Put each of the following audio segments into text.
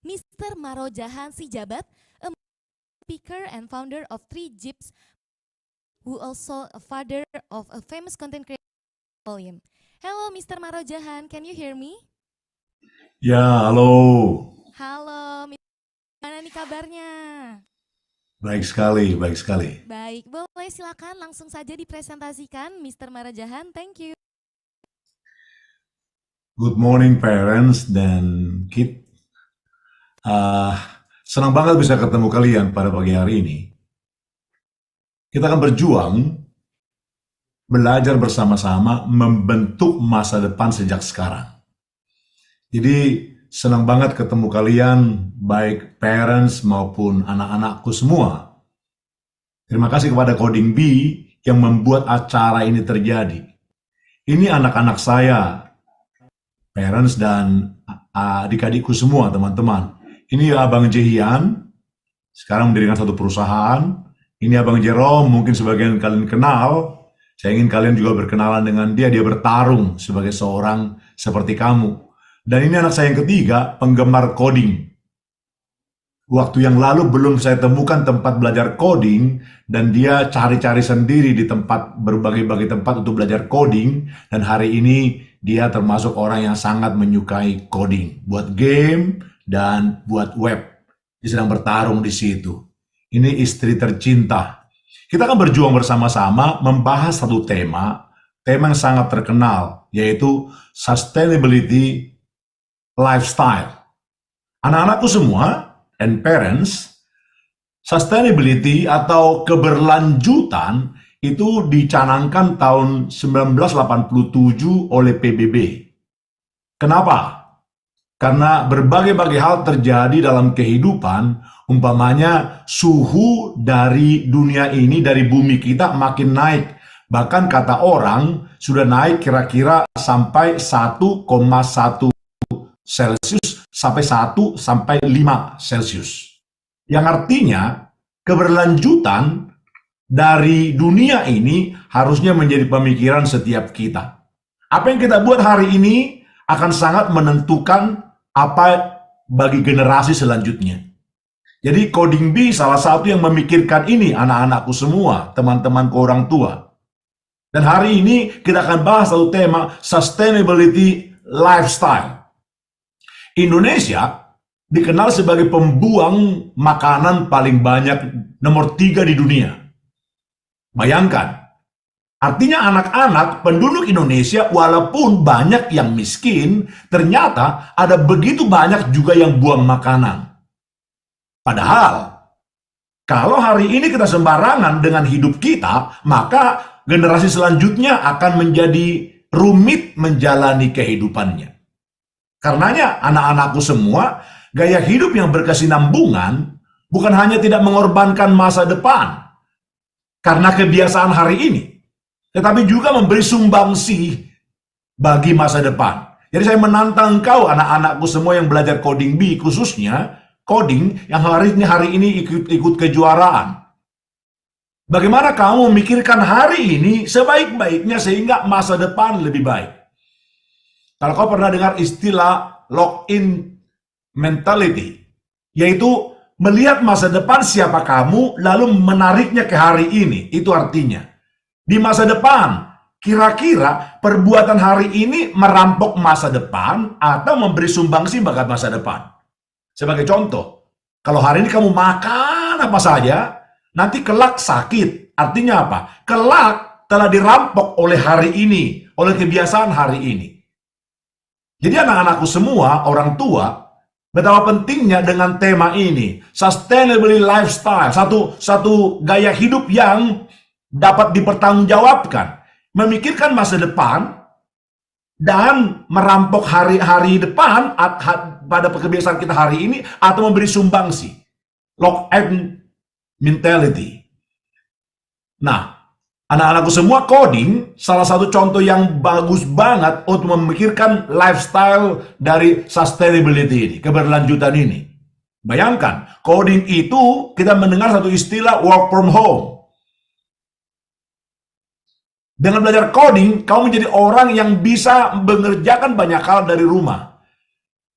Mr. Marojahan Sijabat, a speaker and founder of 3GIPS, who also a father of a famous content creator volume. Hello, Mr. Marojahan, can you hear me? Ya, halo. Halo, gimana nih kabarnya? Baik sekali, baik sekali. Baik, boleh silakan langsung saja dipresentasikan, Mr. Marojahan. Thank you. Good morning parents dan kid. Senang banget bisa ketemu kalian pada pagi hari ini. Kita akan berjuang, belajar bersama-sama, membentuk masa depan sejak sekarang. Jadi senang banget ketemu kalian, baik parents maupun anak-anakku semua. Terima kasih kepada Coding Bee yang membuat acara ini terjadi. Ini anak-anak saya, parents dan adik-adikku semua, teman-teman. Ini Abang Jehian, sekarang mendirikan satu perusahaan. Ini Abang Jerome, mungkin sebagian kalian kenal. Saya ingin kalian juga berkenalan dengan dia. Dia bertarung sebagai seorang seperti kamu. Dan ini anak saya yang ketiga, penggemar coding. Waktu yang lalu belum saya temukan tempat belajar coding, dan dia cari-cari sendiri di tempat berbagai-bagai tempat untuk belajar coding. Dan hari ini dia termasuk orang yang sangat menyukai coding, buat game dan buat web. Dia sedang bertarung di situ. Ini istri tercinta. Kita akan berjuang bersama-sama membahas satu tema yang sangat terkenal, yaitu sustainability lifestyle. Anak-anakku semua and parents, sustainability atau keberlanjutan itu dicanangkan tahun 1987 oleh PBB. Kenapa? Karena berbagai-bagai hal terjadi dalam kehidupan, umpamanya suhu dari dunia ini, dari bumi kita makin naik. Bahkan kata orang sudah naik kira-kira sampai 1,1 Celsius sampai 1 sampai 5 Celsius. Yang artinya keberlanjutan dari dunia ini harusnya menjadi pemikiran setiap kita. Apa yang kita buat hari ini akan sangat menentukan apa bagi generasi selanjutnya. Jadi Coding Bee salah satu yang memikirkan ini, anak-anakku semua, teman-temanku orang tua. Dan hari ini kita akan bahas satu tema, sustainability lifestyle. Indonesia dikenal sebagai pembuang makanan paling banyak, nomor 3 di dunia. Bayangkan, artinya anak-anak penduduk Indonesia walaupun banyak yang miskin, ternyata ada begitu banyak juga yang buang makanan. Padahal, kalau hari ini kita sembarangan dengan hidup kita, maka generasi selanjutnya akan menjadi rumit menjalani kehidupannya. Karenanya anak-anakku semua, gaya hidup yang berkesinambungan bukan hanya tidak mengorbankan masa depan karena kebiasaan hari ini, tetapi juga memberi sumbangsi bagi masa depan. Jadi saya menantang engkau anak-anakku semua yang belajar Coding Bee, khususnya coding yang hari ini ikut kejuaraan. Bagaimana kamu memikirkan hari ini sebaik-baiknya sehingga masa depan lebih baik? Kalau kau pernah dengar istilah lock-in mentality, yaitu melihat masa depan siapa kamu lalu menariknya ke hari ini. Itu artinya di masa depan, kira-kira perbuatan hari ini merampok masa depan atau memberi sumbangsi bagi masa depan. Sebagai contoh, kalau hari ini kamu makan apa saja, nanti kelak sakit. Artinya apa? Kelak telah dirampok oleh hari ini, oleh kebiasaan hari ini. Jadi anak-anakku semua, orang tua, betapa pentingnya dengan tema ini, sustainable lifestyle, satu gaya hidup yang dapat dipertanggungjawabkan, memikirkan masa depan dan merampok hari-hari depan pada kebiasaan kita hari ini atau memberi sumbangsi. Lock-in mentality. Nah, anak-anakku semua coding, salah satu contoh yang bagus banget untuk memikirkan lifestyle dari sustainability ini, keberlanjutan ini. Bayangkan, coding itu kita mendengar satu istilah work from home. Dengan belajar coding, kamu menjadi orang yang bisa mengerjakan banyak hal dari rumah.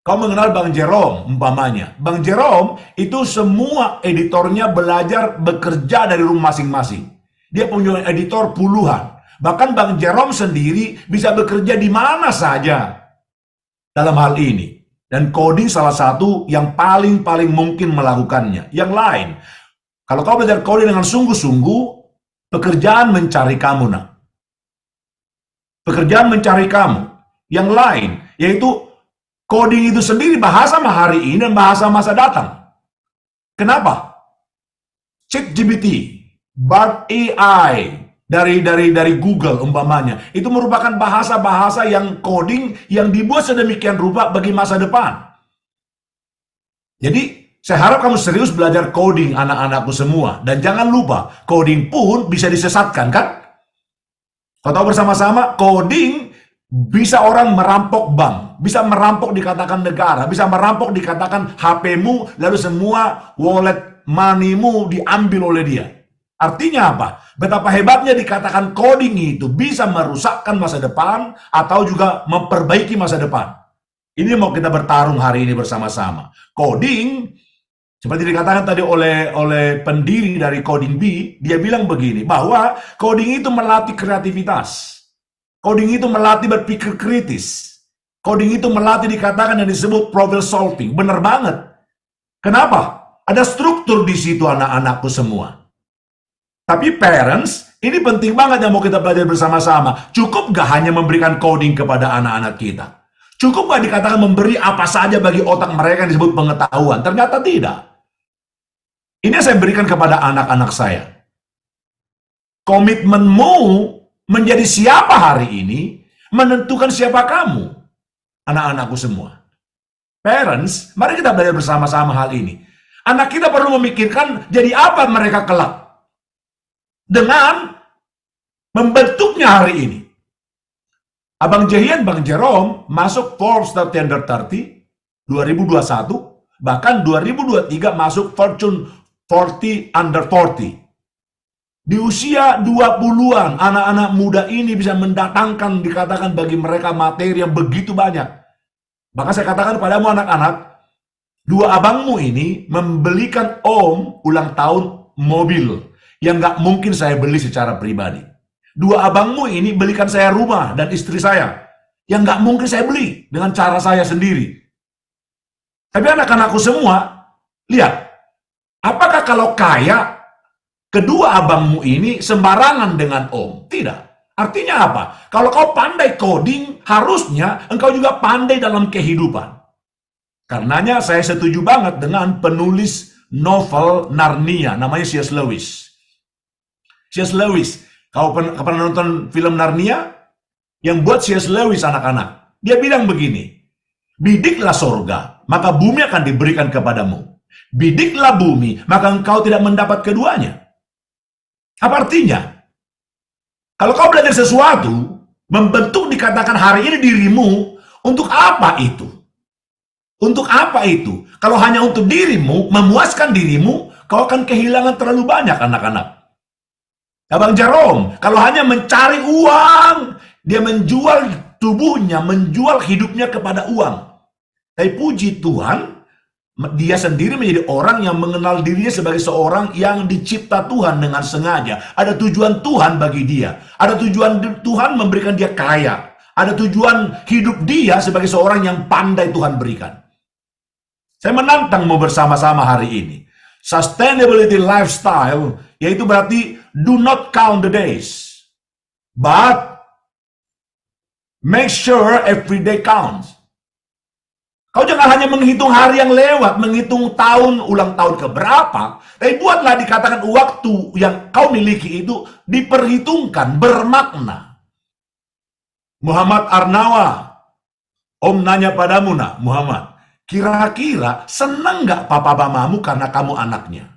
Kau mengenal Bang Jerome, umpamanya. Bang Jerome itu semua editornya belajar bekerja dari rumah masing-masing. Dia punya editor puluhan. Bahkan Bang Jerome sendiri bisa bekerja di mana saja dalam hal ini. Dan coding salah satu yang paling mungkin melakukannya. Yang lain, kalau kau belajar coding dengan sungguh-sungguh, pekerjaan mencari kamu, nak. Pekerjaan mencari kamu. Yang lain, yaitu coding itu sendiri bahasa hari ini dan bahasa masa datang. Kenapa? ChatGPT, Bard AI dari Google umpamanya, itu merupakan bahasa-bahasa yang coding yang dibuat sedemikian rupa bagi masa depan. Jadi, saya harap kamu serius belajar coding, anak-anakku semua. Dan jangan lupa, coding pun bisa disesatkan, kan? Kau tahu bersama-sama, coding bisa orang merampok bank, bisa merampok dikatakan negara, bisa merampok dikatakan HP-mu, lalu semua wallet money-mu diambil oleh dia. Artinya apa? Betapa hebatnya dikatakan coding itu bisa merusakkan masa depan atau juga memperbaiki masa depan. Ini mau kita bertarung hari ini bersama-sama. Coding, seperti dikatakan tadi oleh pendiri dari Coding Bee, dia bilang begini, bahwa coding itu melatih kreativitas. Coding itu melatih berpikir kritis. Coding itu melatih dikatakan yang disebut problem solving. Benar banget. Kenapa? Ada struktur di situ, anak-anakku semua. Tapi parents, ini penting banget yang mau kita belajar bersama-sama. Cukup gak hanya memberikan coding kepada anak-anak kita? Cukup gak dikatakan memberi apa saja bagi otak mereka yang disebut pengetahuan? Ternyata tidak. Ini yang saya berikan kepada anak-anak saya. Komitmenmu menjadi siapa hari ini menentukan siapa kamu, anak-anakku semua. Parents, mari kita belajar bersama-sama hal ini. Anak kita perlu memikirkan jadi apa mereka kelak dengan membentuknya hari ini. Abang Jehian, Bang Jerome masuk Forbes 30 Under 30 2021, bahkan 2023 masuk Fortune 40 Under 40. Di usia 20-an, anak-anak muda ini bisa mendatangkan, dikatakan bagi mereka materi yang begitu banyak. Maka saya katakan padamu anak-anak, dua abangmu ini membelikan Om ulang tahun mobil yang gak mungkin saya beli secara pribadi. Dua abangmu ini belikan saya rumah dan istri saya yang gak mungkin saya beli dengan cara saya sendiri. Tapi anak-anakku semua, lihat, apakah kalau kaya, kedua abangmu ini sembarangan dengan Om? Tidak. Artinya apa? Kalau kau pandai coding, harusnya engkau juga pandai dalam kehidupan. Karenanya saya setuju banget dengan penulis novel Narnia, namanya C.S. Lewis. C.S. Lewis, kau pernah nonton film Narnia? Yang buat C.S. Lewis, anak-anak. Dia bilang begini, bidiklah sorga, maka bumi akan diberikan kepadamu. Bidiklah bumi, maka engkau tidak mendapat keduanya. Apa artinya? Kalau kau belajar sesuatu, membentuk dikatakan hari ini dirimu, untuk apa itu? Untuk apa itu? Kalau hanya untuk dirimu, memuaskan dirimu, kau akan kehilangan terlalu banyak, anak-anak. Abang Jerome, kalau hanya mencari uang, dia menjual tubuhnya, menjual hidupnya kepada uang. Tapi puji Tuhan, dia sendiri menjadi orang yang mengenal dirinya sebagai seorang yang dicipta Tuhan dengan sengaja. Ada tujuan Tuhan bagi dia. Ada tujuan Tuhan memberikan dia kaya. Ada tujuan hidup dia sebagai seorang yang pandai Tuhan berikan. Saya menantangmu bersama-sama hari ini. Sustainability lifestyle, yaitu berarti do not count the days, but make sure every day counts. Kau jangan hanya menghitung hari yang lewat, menghitung tahun, ulang tahun keberapa, tapi buatlah dikatakan waktu yang kau miliki itu diperhitungkan, bermakna. Muhammad Arnawa, Om nanya padamu, nak, Muhammad, kira-kira senang gak papa mamamu karena kamu anaknya?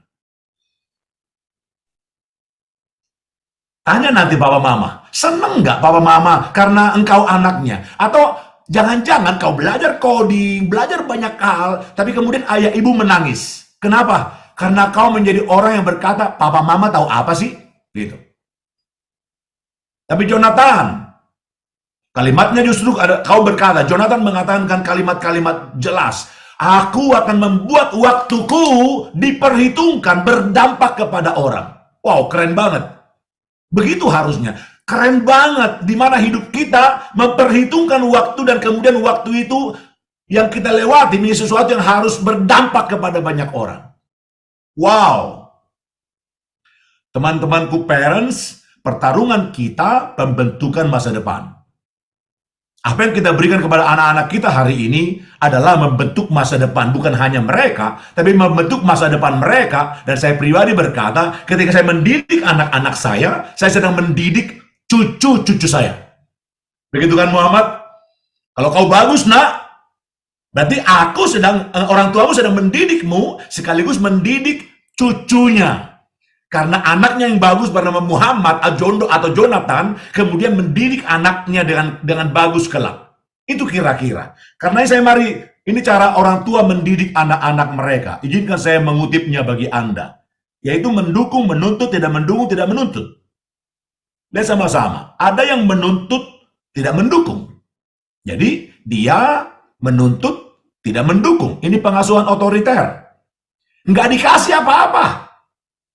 Tanya nanti papa mama, senang gak papa mama karena engkau anaknya? Atau jangan-jangan kau belajar coding, belajar banyak hal, tapi kemudian ayah ibu menangis. Kenapa? Karena kau menjadi orang yang berkata, papa mama tahu apa sih? Gitu. Tapi Jonathan, Kalimatnya justru ada, kau berkata, Jonathan mengatakan kalimat-kalimat jelas. Aku akan membuat waktuku diperhitungkan berdampak kepada orang. Wow, keren banget. Begitu harusnya. Keren banget di mana hidup kita memperhitungkan waktu dan kemudian waktu itu yang kita lewati ini sesuatu yang harus berdampak kepada banyak orang. Wow. Teman-temanku parents, pertarungan kita pembentukan masa depan. Apa yang kita berikan kepada anak-anak kita hari ini adalah membentuk masa depan. Bukan hanya mereka, tapi membentuk masa depan mereka. Dan saya pribadi berkata, ketika saya mendidik anak-anak saya sedang mendidik cucu-cucu saya. Begitu kan Muhammad? Kalau kau bagus nak, berarti orang tuamu sedang mendidikmu sekaligus mendidik cucunya. Karena anaknya yang bagus bernama Muhammad atau Jonathan kemudian mendidik anaknya dengan bagus kelak. Itu kira-kira. Karena ini cara orang tua mendidik anak-anak mereka. Izinkan saya mengutipnya bagi Anda. Yaitu mendukung, menuntut, tidak mendukung, tidak menuntut. Dan sama-sama. Ada yang menuntut, tidak mendukung. Jadi dia menuntut, tidak mendukung. Ini pengasuhan otoriter. Nggak dikasih apa-apa.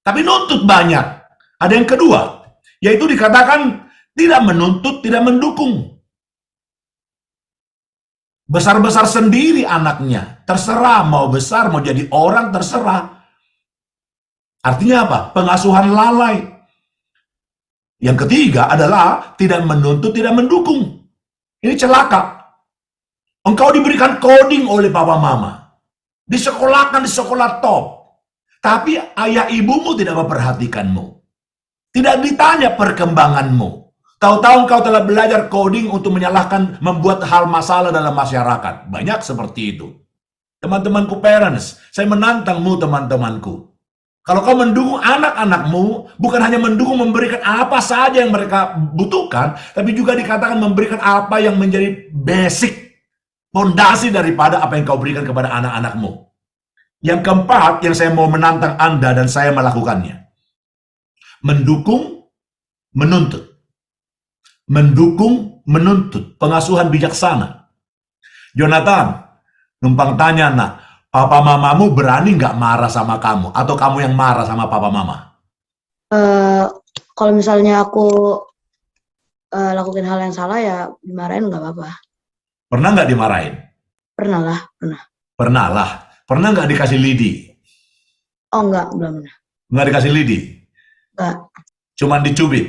Tapi nuntut banyak. Ada yang kedua, yaitu dikatakan tidak menuntut, tidak mendukung. Besar-besar sendiri anaknya. Terserah, mau besar, mau jadi orang, terserah. Artinya apa? Pengasuhan lalai. Yang ketiga adalah tidak menuntut, tidak mendukung. Ini celaka. Engkau diberikan coding oleh papa mama. Disekolahkan di sekolah top. Tapi ayah ibumu tidak memperhatikanmu. Tidak ditanya perkembanganmu. Tahu-tahu engkau telah belajar coding untuk membuat hal masalah dalam masyarakat. Banyak seperti itu. Teman-temanku parents, saya menantangmu teman-temanku. Kalau kau mendukung anak-anakmu, bukan hanya mendukung memberikan apa saja yang mereka butuhkan, tapi juga dikatakan memberikan apa yang menjadi basic, fondasi daripada apa yang kau berikan kepada anak-anakmu. Yang keempat, yang saya mau menantang Anda dan saya melakukannya. Mendukung, menuntut. Mendukung, menuntut. Pengasuhan bijaksana. Jonathan, numpang tanya nak, papa mamamu berani nggak marah sama kamu? Atau kamu yang marah sama papa mama? Kalau misalnya aku lakukan hal yang salah ya dimarahin nggak apa-apa. Pernah nggak dimarahin? Pernah lah, pernah. Pernah lah. Pernah nggak dikasih lidi? Oh enggak, belum pernah. Nggak dikasih lidi? Enggak. Cuman dicubit?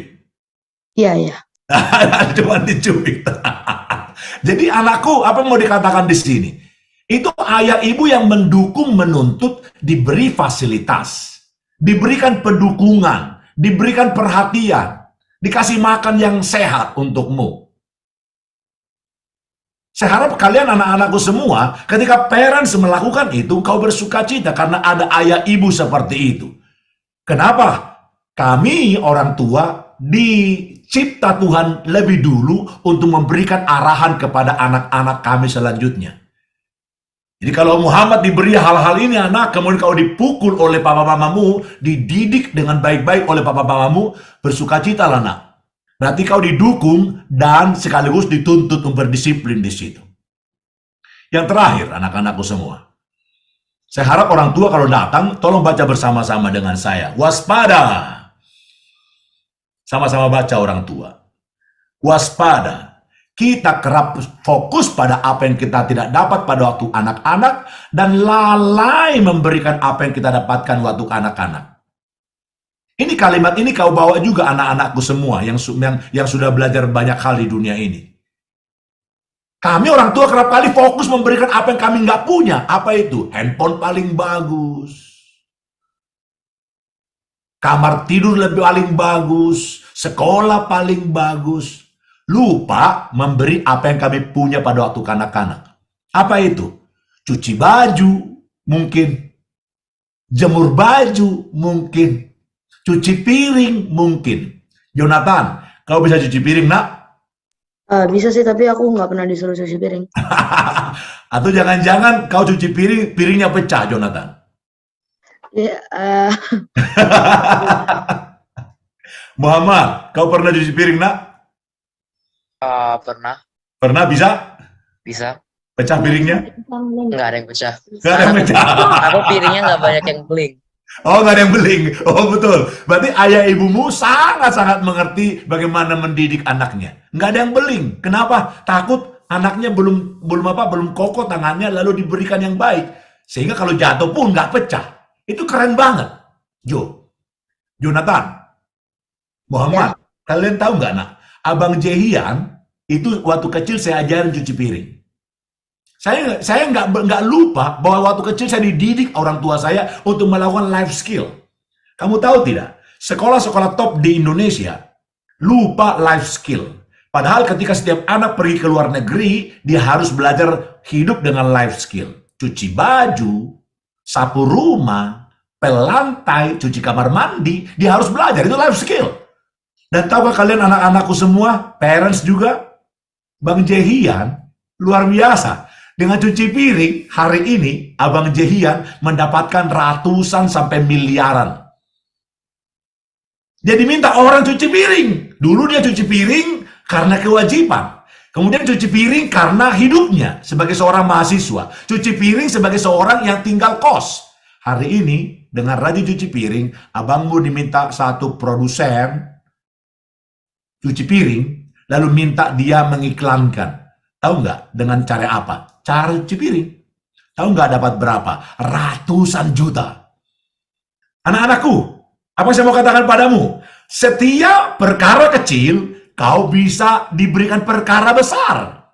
Iya. Cuman dicubit. Jadi anakku, apa yang mau dikatakan di sini? Itu ayah ibu yang mendukung, menuntut, diberi fasilitas, diberikan pendukungan, diberikan perhatian, dikasih makan yang sehat untukmu. Saya harap kalian anak-anakku semua, ketika parents melakukan itu, kau bersuka cita karena ada ayah ibu seperti itu. Kenapa? Kami orang tua dicipta Tuhan lebih dulu untuk memberikan arahan kepada anak-anak kami selanjutnya. Jadi kalau Muhammad diberi hal-hal ini anak, kemudian kau dipukul oleh papa mamamu, dididik dengan baik-baik oleh papa mamamu, bersukacitalah nak. Berarti kau didukung dan sekaligus dituntut untuk berdisiplin di situ. Yang terakhir, anak-anakku semua. Saya harap orang tua kalau datang, tolong baca bersama-sama dengan saya. Waspada. Sama-sama baca orang tua. Waspada. Kita kerap fokus pada apa yang kita tidak dapat pada waktu anak-anak dan lalai memberikan apa yang kita dapatkan waktu anak-anak. Ini kalimat ini kau bawa juga anak-anakku semua yang sudah belajar banyak hal di dunia ini. Kami orang tua kerap kali fokus memberikan apa yang kami nggak punya. Apa itu? Handphone paling bagus. Kamar tidur lebih paling bagus. Sekolah paling bagus. Lupa memberi apa yang kami punya pada waktu kanak-kanak. Apa itu? Cuci baju, mungkin. Jemur baju, mungkin. Cuci piring, mungkin. Jonathan, kau bisa cuci piring, nak? Bisa sih, tapi aku nggak pernah disuruh cuci piring. Atau jangan-jangan kau cuci piring, piringnya pecah, Jonathan? Ya, Muhammad, kau pernah cuci piring, nak? Pernah, Pernah bisa bisa. pecah piringnya? Nggak ada yang pecah. Nggak ada yang pecah. Aku piringnya nggak banyak yang beling. Oh, nggak ada yang beling. Oh, betul. Berarti ayah ibumu sangat-sangat mengerti bagaimana mendidik anaknya. Nggak ada yang beling. Kenapa? Takut anaknya belum kokoh tangannya lalu diberikan yang baik. Sehingga kalau jatuh pun nggak pecah. Itu keren banget. Jonathan, Muhammad, kalian tahu nggak, nak? Abang Jehian itu waktu kecil saya ajarin cuci piring. Saya nggak lupa bahwa waktu kecil saya dididik orang tua saya untuk melakukan life skill. Kamu tahu tidak? Sekolah-sekolah top di Indonesia lupa life skill. Padahal ketika setiap anak pergi ke luar negeri, dia harus belajar hidup dengan life skill. Cuci baju, sapu rumah, pel lantai, cuci kamar mandi, dia harus belajar. Itu life skill. Dan tahukah kalian anak-anakku semua, parents juga, Bang Jehian, luar biasa. Dengan cuci piring, hari ini Abang Jehian mendapatkan ratusan sampai miliaran. Dia diminta orang cuci piring. Dulu dia cuci piring karena kewajiban. Kemudian cuci piring karena hidupnya sebagai seorang mahasiswa. Cuci piring sebagai seorang yang tinggal kos. Hari ini dengan rajin cuci piring, abangmu diminta satu produsen cuci piring, lalu minta dia mengiklankan. Tahu nggak dengan cara apa? Cara cuci piring. Tahu nggak dapat berapa? Ratusan juta. Anak-anakku, apa saya mau katakan padamu? Setiap perkara kecil, kau bisa diberikan perkara besar.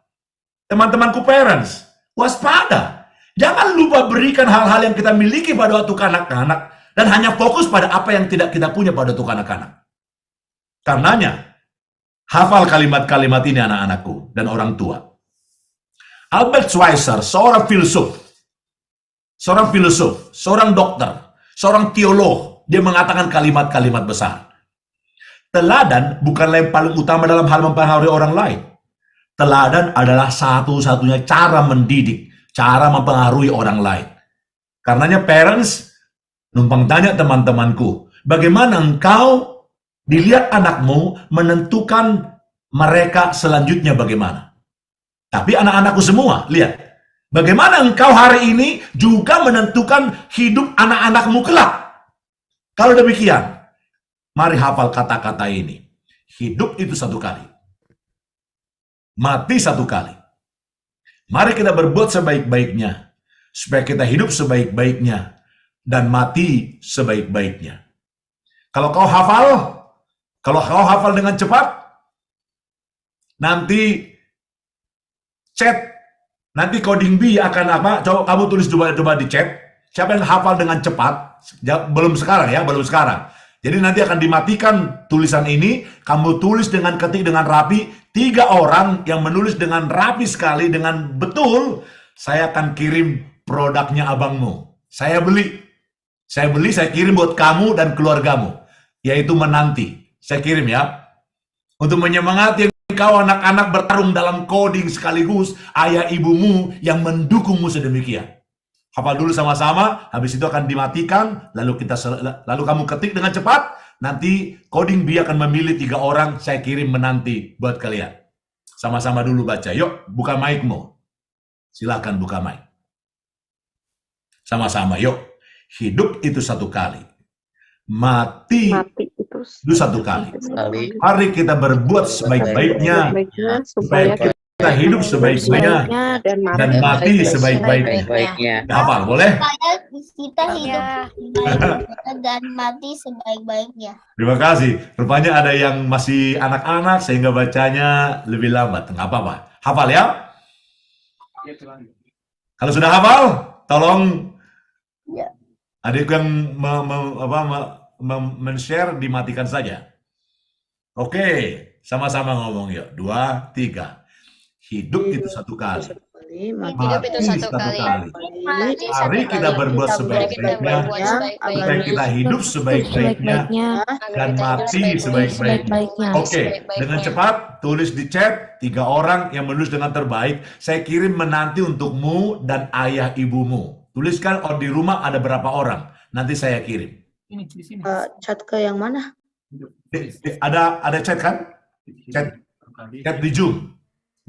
Teman-temanku parents, waspada. Jangan lupa berikan hal-hal yang kita miliki pada waktu kanak-kanak dan hanya fokus pada apa yang tidak kita punya pada waktu kanak-kanak. Karenanya, hafal kalimat-kalimat ini anak-anakku dan orang tua. Albert Schweitzer, seorang filosof, seorang dokter, seorang teolog, dia mengatakan kalimat-kalimat besar. Teladan bukanlah yang paling utama dalam hal mempengaruhi orang lain. Teladan adalah satu-satunya cara mendidik, cara mempengaruhi orang lain. Karenanya parents, numpang tanya teman-temanku, bagaimana engkau dilihat anakmu menentukan mereka selanjutnya bagaimana? Tapi anak-anakku semua, lihat. Bagaimana engkau hari ini juga menentukan hidup anak-anakmu kelak. Kalau demikian, mari hafal kata-kata ini. Hidup itu satu kali. Mati satu kali. Mari kita berbuat sebaik-baiknya. Supaya kita hidup sebaik-baiknya. Dan mati sebaik-baiknya. Kalau kau hafal dengan cepat, nanti chat, nanti coding bee akan apa? Coba kamu tulis coba di chat. Siapa yang hafal dengan cepat? Belum sekarang ya, belum sekarang. Jadi nanti akan dimatikan tulisan ini. Kamu tulis dengan ketik dengan rapi. 3 orang yang menulis dengan rapi sekali, dengan betul. Saya akan kirim produknya abangmu. Saya beli, saya kirim buat kamu dan keluargamu. Yaitu menanti. Saya kirim ya. Untuk menyemangati kau anak-anak bertarung dalam coding sekaligus ayah ibumu yang mendukungmu sedemikian. Hafal dulu sama-sama, habis itu akan dimatikan, lalu kamu ketik dengan cepat, nanti coding bee akan memilih 3 orang, saya kirim menanti buat kalian. Sama-sama dulu baca. Yuk, buka mic-mu. Silakan buka mic. Sama-sama, yuk. Hidup itu satu kali. Mati itu satu kali. Mari kita berbuat sebaik-baiknya supaya kita hidup sebaik-baiknya dan mati sebaik-baiknya. Hafal, boleh? Supaya kita hidup sebaik-baiknya dan mati sebaik-baiknya. Terima kasih. Rupanya ada yang masih anak-anak sehingga bacanya lebih lambat. Nggak apa-apa. Hafal ya? Kalau sudah hafal, tolong adikku yang men-share dimatikan saja. Oke, sama-sama ngomong yuk. 2, 3. Hidup itu satu kali. Hidup itu satu kali. Mari kita berbuat sebaik-baiknya, supaya kita hidup sebaik-baiknya dan mati sebaik-baiknya. Oke, dengan cepat tulis di chat 3 orang yang menulis dengan terbaik. Saya kirim menanti untukmu dan ayah ibumu. Tuliskan di rumah ada berapa orang. Nanti saya kirim. Chat ke yang mana? Ada chat kan? Chat. Chat di Zoom.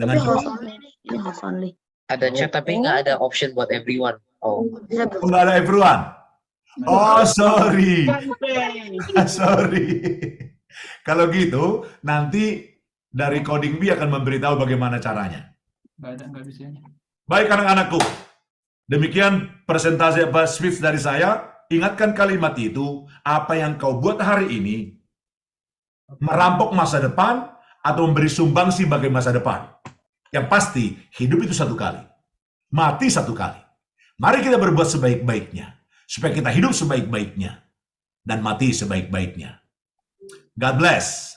Tapi Dengan host only nih. Ini host only. Ada chat tapi nggak ada option buat everyone. Oh, Bisa belum? nggak ada everyone. Oh, sorry. Sorry. Kalau gitu, nanti dari Coding Bee akan memberitahu bagaimana caranya. Nggak bisa. Baik anak-anakku, demikian presentasi speech dari saya. Ingatkan kalimat itu, apa yang kau buat hari ini, merampok masa depan atau memberi sumbangsi bagi masa depan. Yang pasti, hidup itu satu kali, mati satu kali. Mari kita berbuat sebaik-baiknya, supaya kita hidup sebaik-baiknya, dan mati sebaik-baiknya. God bless.